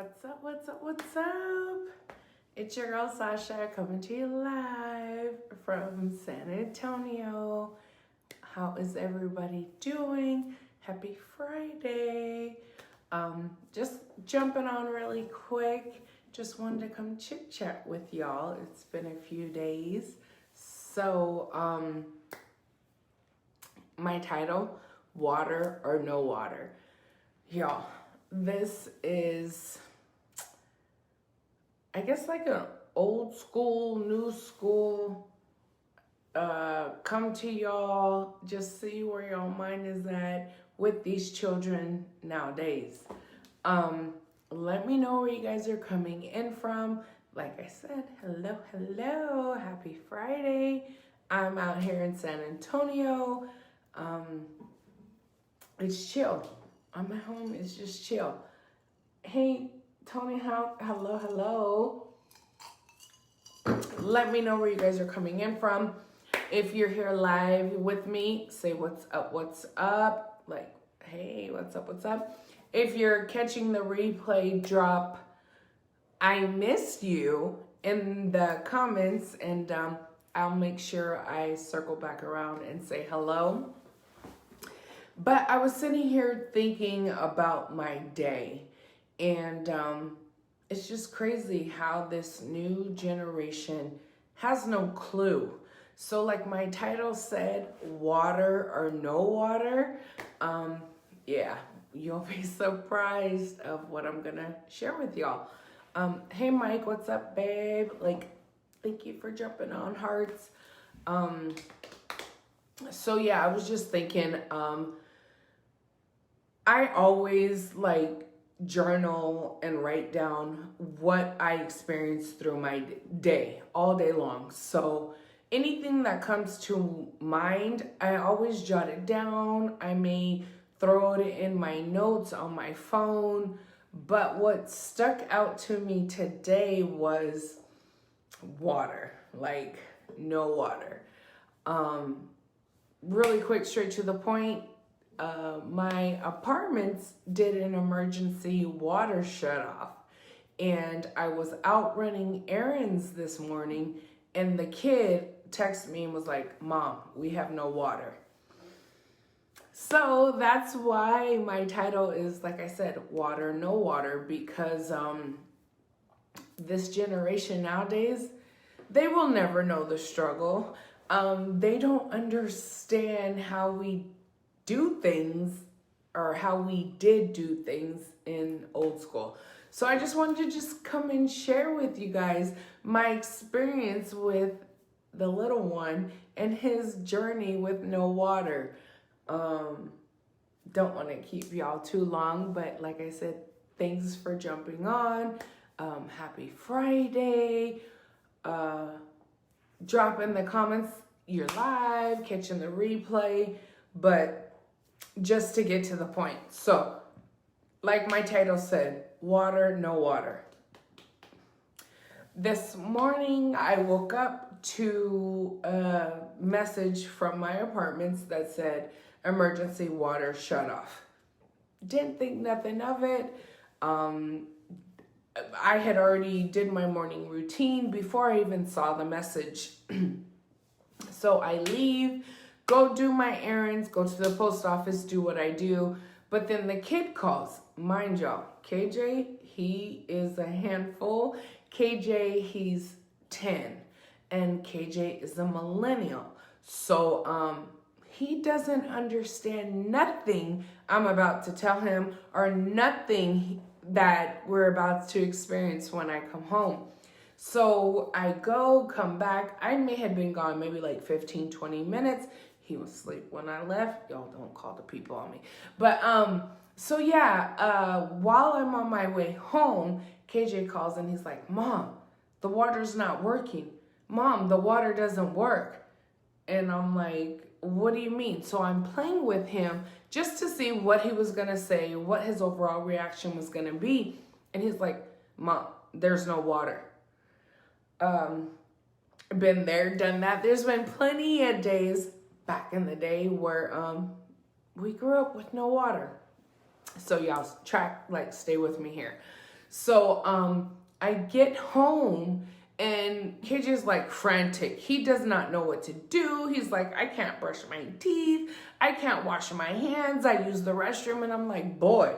What's up, what's up, what's up? It's your girl Sasha coming to you live from San Antonio. How is everybody doing? Happy Friday. Just jumping on really quick. Just wanted to come chit chat with y'all. It's been a few days. So, my title, Water or No Water. Y'all, this is, I guess, like an old school, new school, come to y'all, just see where y'all mind is at with these children nowadays. Let me know where you guys are coming in from. Like I said, hello, happy Friday. I'm out here in San Antonio. It's chill. I'm at home, it's just chill. Hey, Tony, hello. Let me know where you guys are coming in from. If you're here live with me, say what's up. Like, hey, what's up? If you're catching the replay, drop I missed you in the comments, and I'll make sure I circle back around and say hello. But I was sitting here thinking about my day, and it's just crazy how this new generation has no clue. So like my title said, water or no water. Yeah, you'll be surprised of what I'm gonna share with y'all. Hey Mike, what's up, babe? Like, thank you for jumping on, hearts. So yeah, I was just thinking, I always like journal and write down what I experienced through my day, all day long. So anything that comes to mind, I always jot it down. I may throw it in my notes on my phone. But what stuck out to me today was water, like no water. Really quick, straight to the point. My apartments did an emergency water shut off, and I was out running errands this morning, and the kid texted me and was like, "Mom, we have no water." So that's why my title is, like I said, water, no water, because this generation nowadays, they will never know the struggle. They don't understand how we do things or how we did do things in old school. So I just wanted to just come and share with you guys my experience with the little one and his journey with no water. Don't want to keep y'all too long, but like I said, thanks for jumping on. Happy Friday. Drop in the comments you're live, catching the replay, but just to get to the point. So, like my title said, water, no water. This morning, I woke up to a message from my apartments that said, emergency water shut off. Didn't think nothing of it. I had already did my morning routine before I even saw the message. So I leave, go do my errands, go to the post office, do what I do. But then the kid calls. Mind y'all, KJ, he is a handful. KJ, he's 10. And KJ is a millennial. So he doesn't understand nothing I'm about to tell him or nothing that we're about to experience when I come home. So I come back. I may have been gone maybe like 15, 20 minutes. He was asleep when I left. Y'all don't call the people on me. But so yeah, while I'm on my way home, KJ calls and he's like, "Mom, the water's not working. Mom, the water doesn't work." And I'm like, "What do you mean?" So I'm playing with him just to see what he was gonna say, what his overall reaction was gonna be. And he's like, "Mom, there's no water." Been there, done that. There's been plenty of days back in the day where we grew up with no water. So y'all stay with me here. So I get home and KJ's like frantic. He does not know what to do. He's like, I can't brush my teeth. I can't wash my hands. I use the restroom. And I'm like, boy,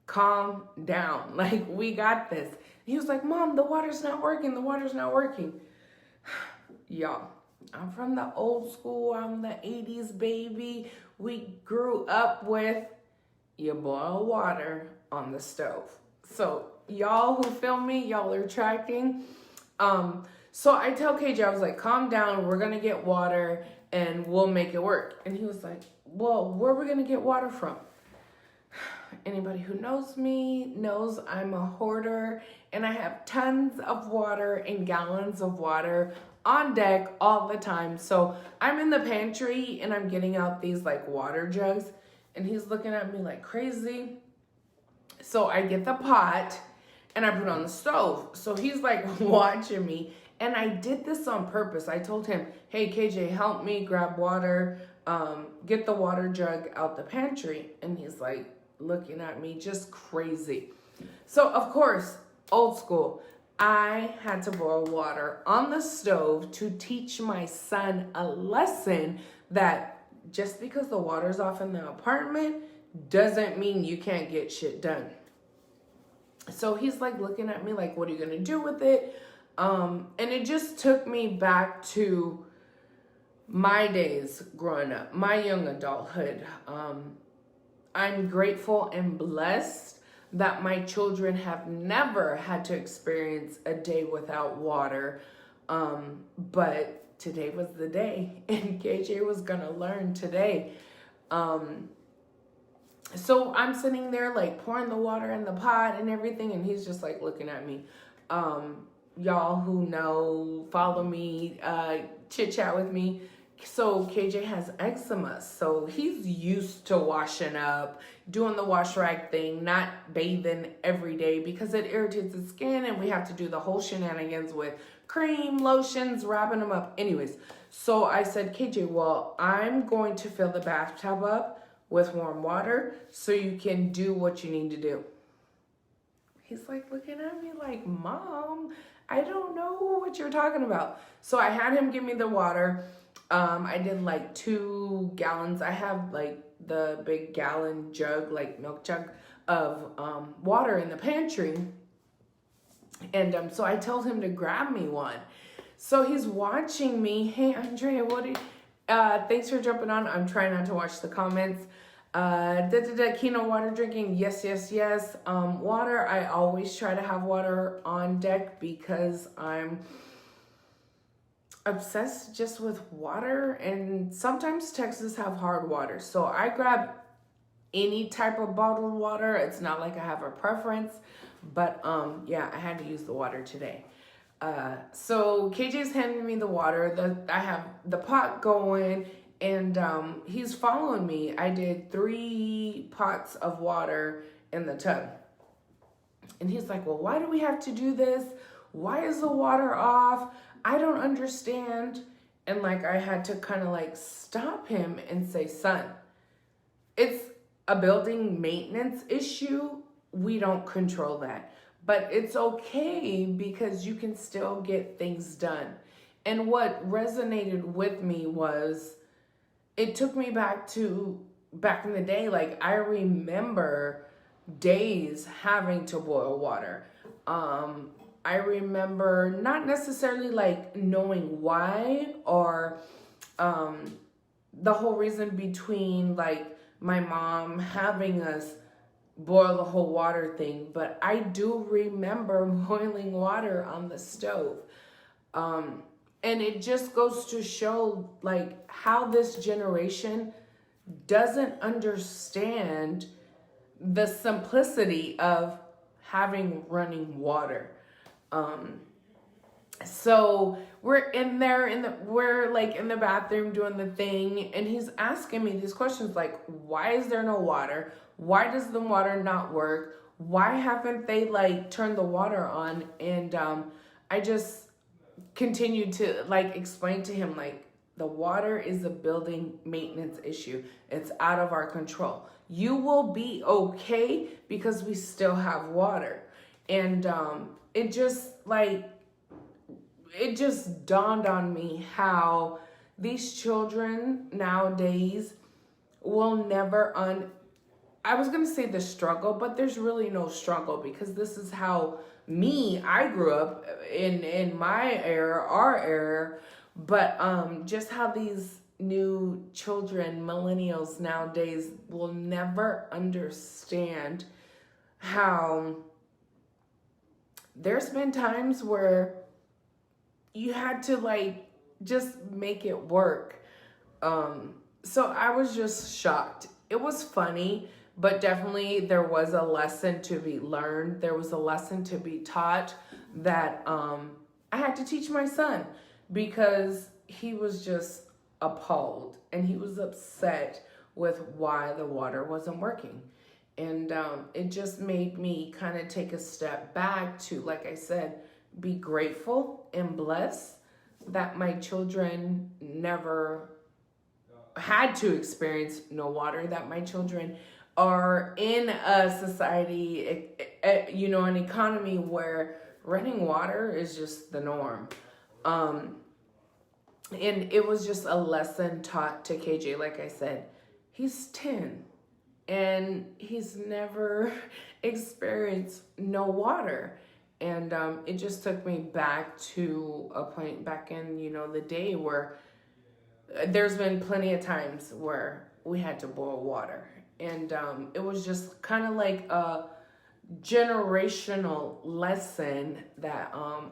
calm down. Like, we got this. He was like, Mom, the water's not working. The water's not working. Y'all, I'm from the old school. I'm the 80s baby. We grew up with you boil water on the stove. So y'all who film me, y'all are tracking. So I tell KJ, I was like, calm down, we're gonna get water and we'll make it work. And he was like, well, where are we gonna get water from? Anybody who knows me knows I'm a hoarder and I have tons of water and gallons of water on deck all the time. So I'm in the pantry and I'm getting out these like water jugs and he's looking at me like crazy. So I get the pot and I put it on the stove. So he's like watching me. And I did this on purpose. I told him, hey, KJ, help me grab water, get the water jug out the pantry. And he's like looking at me just crazy. So of course, old school, I had to boil water on the stove to teach my son a lesson that just because the water's off in the apartment doesn't mean you can't get shit done. So he's like looking at me like, what are you going to do with it? And it just took me back to my days growing up, my young adulthood. I'm grateful and blessed that my children have never had to experience a day without water. But today was the day and KJ was going to learn today. So I'm sitting there like pouring the water in the pot and everything. And he's just like looking at me. Y'all who know, follow me, chit chat with me. So KJ has eczema. So he's used to washing up, doing the wash rag thing, not bathing every day because it irritates his skin. And we have to do the whole shenanigans with cream, lotions, wrapping them up. Anyways, so I said, KJ, well, I'm going to fill the bathtub up with warm water so you can do what you need to do. He's like looking at me like, Mom, I don't know what you're talking about. So I had him give me the water. I did like 2 gallons. I have like the big gallon jug, like milk jug of water in the pantry. And so I told him to grab me one. So he's watching me. Hey, Andrea, thanks for jumping on. I'm trying not to watch the comments. Kino water drinking. Yes. Water. I always try to have water on deck because I'm obsessed just with water. And sometimes Texas have hard water. So I grab any type of bottled water. It's not like I have a preference. But yeah, I had to use the water today. So KJ's handing me the water. I have the pot going and he's following me. I did 3 pots of water in the tub. And he's like, well, why do we have to do this? Why is the water off? I don't understand. And like I had to kind of like stop him and say, son, it's a building maintenance issue. We don't control that. But it's okay because you can still get things done. And what resonated with me was it took me back in the day. Like I remember days having to boil water. I remember not necessarily like knowing why or the whole reason between like my mom having us boil the whole water thing, but I do remember boiling water on the stove. And it just goes to show like how this generation doesn't understand the simplicity of having running water. So we're in there we're like in the bathroom doing the thing and he's asking me these questions like, why is there no water? Why does the water not work? Why haven't they like turned the water on? And I just continued to like explain to him like the water is a building maintenance issue. It's out of our control. You will be okay because we still have water. And it just dawned on me how these children nowadays will never I was going to say the struggle, but there's really no struggle, because this is how I grew up in my era, our era. But just how these new children, millennials nowadays, will never understand how there's been times where you had to just make it work. So I was just shocked. It was funny, but definitely there was a lesson to be learned. There was a lesson to be taught that I had to teach my son, because he was just appalled and he was upset with why the water wasn't working. And it just made me kind of take a step back to, like I said, be grateful and blessed that my children never had to experience no water, that my children are in a society, an economy where running water is just the norm. And it was just a lesson taught to KJ. Like I said, he's 10 and he's never experienced no water. And it just took me back to a point back in, the day where there's been plenty of times where we had to boil water. And it was just kind of like a generational lesson that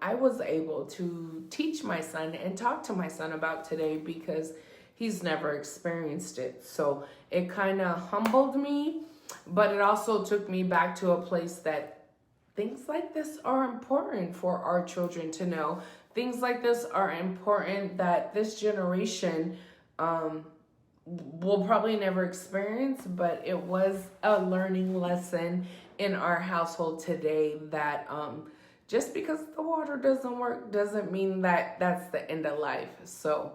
I was able to teach my son and talk to my son about today, because he's never experienced it. So it kind of humbled me, but it also took me back to a place that things like this are important for our children to know. Things like this are important that this generation will probably never experience, but it was a learning lesson in our household today that just because the water doesn't work doesn't mean that that's the end of life. So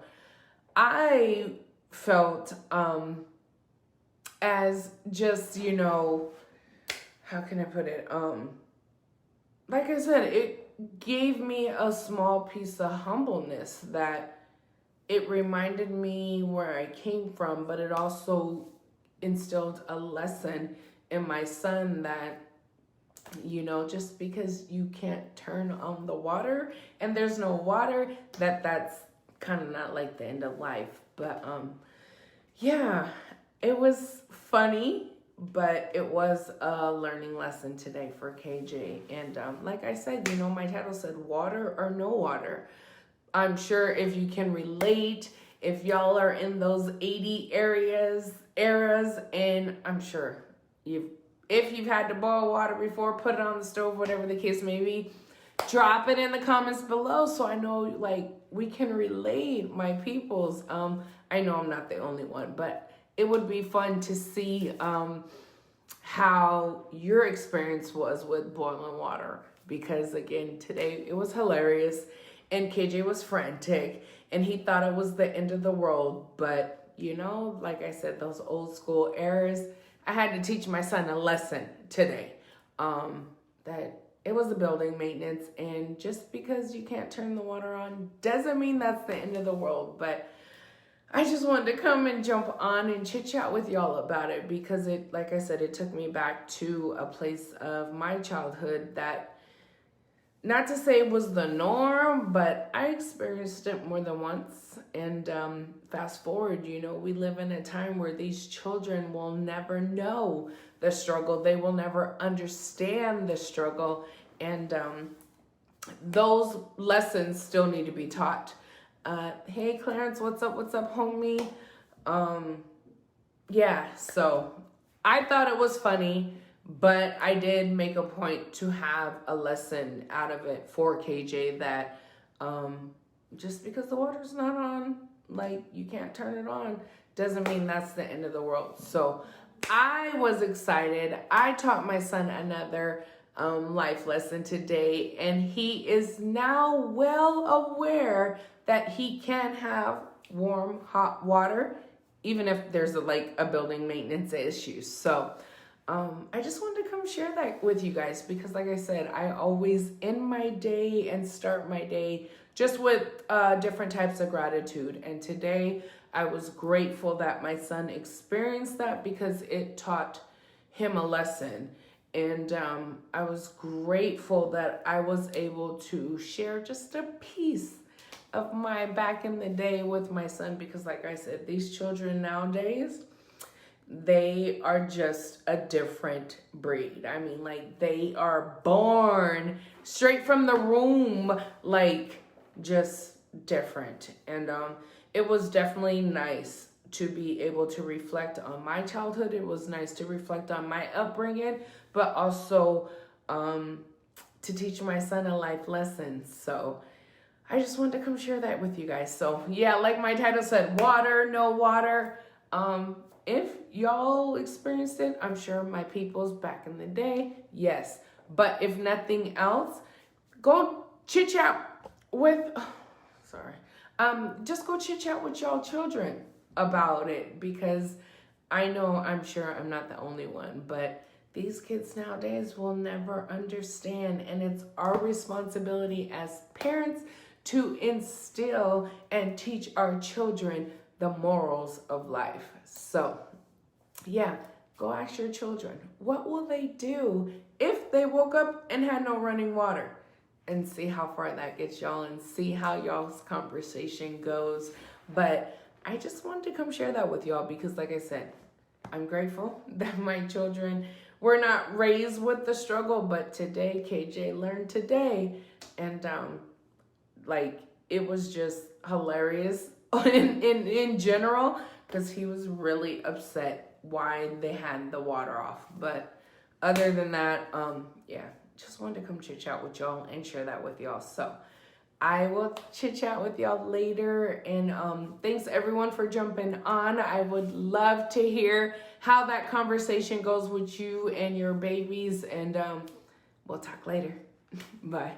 I felt as just, how can I put it? Like I said, it gave me a small piece of humbleness, that it reminded me where I came from, but it also instilled a lesson in my son that, just because you can't turn on the water and there's no water, that's kind of not like the end of life. But yeah, it was funny, but it was a learning lesson today for KJ. And like I said, my title said water or no water. I'm sure if you can relate, if y'all are in those 80 eras, and I'm sure if you've had to boil water before, put it on the stove, whatever the case may be, drop it in the comments below so I know we can relate, my peoples. I know I'm not the only one, but it would be fun to see how your experience was with boiling water, because again, today it was hilarious and KJ was frantic and he thought it was the end of the world. But like I said, those old school eras, I had to teach my son a lesson today, that it was a building maintenance, and just because you can't turn the water on doesn't mean that's the end of the world. But I just wanted to come and jump on and chit chat with y'all about it, because it, like I said, it took me back to a place of my childhood that, not to say it was the norm, but I experienced it more than once. And fast forward, we live in a time where these children will never know the struggle. They will never understand the struggle. And those lessons still need to be taught. Hey, Clarence, what's up, homie? Yeah, so I thought it was funny, but I did make a point to have a lesson out of it for KJ that just because the water's not on, you can't turn it on, doesn't mean that's the end of the world. So I was excited. I taught my son another life lesson today, and he is now well aware that he can have warm, hot water, even if there's a building maintenance issue. So I just wanted to come share that with you guys because, like I said, I always end my day and start my day just with different types of gratitude. And today I was grateful that my son experienced that because it taught him a lesson. And I was grateful that I was able to share just a piece of my back in the day with my son because, like I said, these children nowadays, they are just a different breed. I mean, like, they are born straight from the womb, like, just different. And it was definitely nice to be able to reflect on my childhood. It was nice to reflect on my upbringing, but also to teach my son a life lesson. So I just wanted to come share that with you guys. So yeah, like my title said, water, no water. If y'all experienced it, I'm sure my peoples back in the day, yes. But if nothing else, go chit chat with, just go chit chat with y'all children about it because I'm sure I'm not the only one, but these kids nowadays will never understand, and it's our responsibility as parents to instill and teach our children the morals of life. So, yeah, go ask your children, what will they do if they woke up and had no running water? And see how far that gets y'all and see how y'all's conversation goes. But I just wanted to come share that with y'all because, like I said, I'm grateful that my children were not raised with the struggle, but today, KJ learned today. And, like, it was just hilarious in general because he was really upset why they had the water off. But other than that, yeah, just wanted to come chit chat with y'all and share that with y'all. So I will chit chat with y'all later. And thanks everyone for jumping on. I would love to hear how that conversation goes with you and your babies. And we'll talk later. Bye.